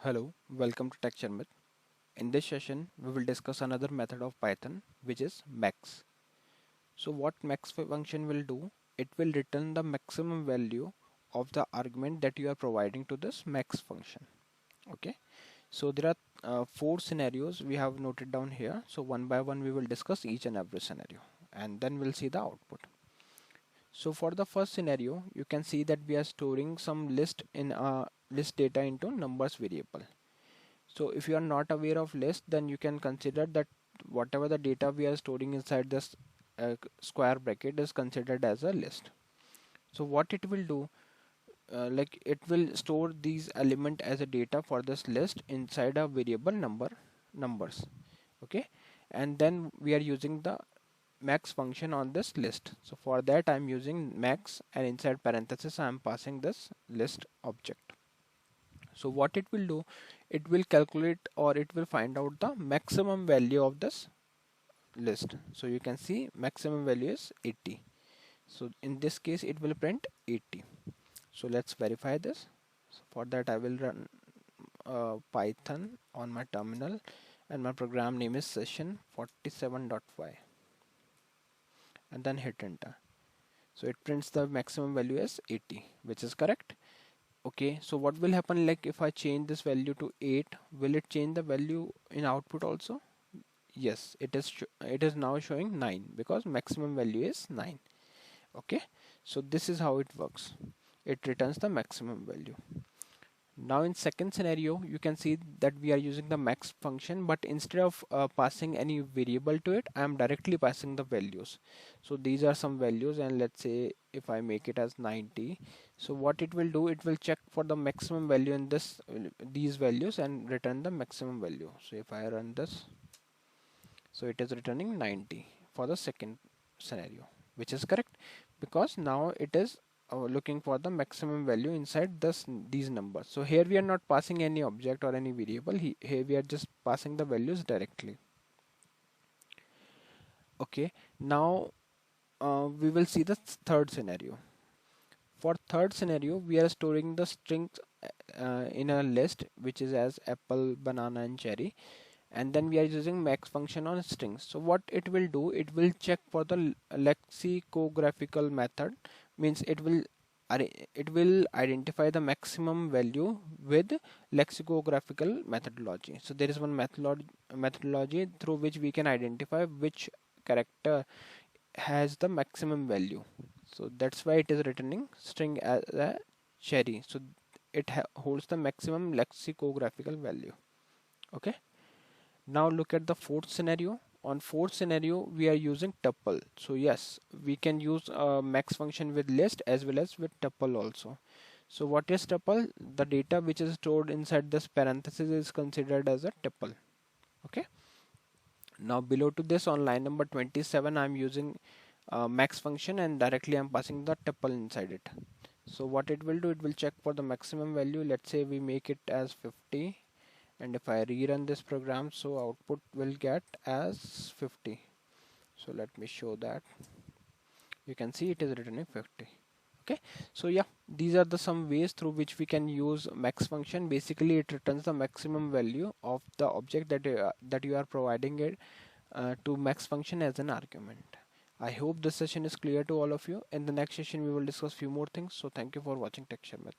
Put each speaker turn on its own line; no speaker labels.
Hello, welcome to Tech Sharmit. In this session, we will discuss another method of Python, which is max. So what max function will do, it will return the maximum value of the argument that you are providing to this max function. Okay, so there are four scenarios we have noted down here. So one by one, we will discuss each and every scenario, and then we'll see the output. So for the first scenario, you can see that we are storing some list data into numbers variable. So if you are not aware of list, then you can consider that whatever the data we are storing inside this square bracket is considered as a list. So what it will do, like it will store these element as a data for this list inside a variable numbers. Okay, and then we are using the max function on this list. So for that I'm using max, and inside parenthesis I'm passing this list object. So what it will do, it will calculate or it will find out the maximum value of this list. So you can see maximum value is 80. So in this case it will print 80. So let's verify this. So for that I will run Python on my terminal, and my program name is session47.py, and then hit enter. So it prints the maximum value as 80, which is correct. Okay, so what will happen, like if I change this value to 8, will it change the value in output also? Yes, it is now showing 9 because maximum value is 9. Okay, so this is how it works. It returns the maximum value. Now in second scenario, you can see that we are using the max function, but instead of passing any variable to it, I am directly passing the values. So these are some values, and let's say if I make it as 90, so what it will do, it will check for the maximum value in these values and return the maximum value. So if I run this, so it is returning 90 for the second scenario, which is correct because now it is looking for the maximum value inside these numbers. So here we are not passing any object or any variable. Here we are just passing the values directly. Okay, now we will see the third scenario. For third scenario, we are storing the strings in a list which is as apple, banana and cherry, and then we are using max function on strings. So what it will do, it will check for the lexicographical method, means it will identify the maximum value with lexicographical methodology. So there is one methodology through which we can identify which character has the maximum value. So that's why it is returning string as a cherry. So it holds the maximum lexicographical value. Okay, now look at the fourth scenario. On fourth scenario, we are using tuple. So yes, we can use a max function with list as well as with tuple also. So what is tuple? The data which is stored inside this parenthesis is considered as a tuple. Okay. Now below to this, on line number 27, I'm using max function, and directly I'm passing the tuple inside it. So what it will do, it will check for the maximum value. Let's say we make it as 50, and if I rerun this program, so output will get as 50. So let me show that. You can see it is returning 50. Okay, so yeah, these are the some ways through which we can use max function. Basically it returns the maximum value of the object that you are providing it to max function as an argument. I hope this session is clear to all of you. In the next session we will discuss few more things. So thank you for watching Tech Sharmit.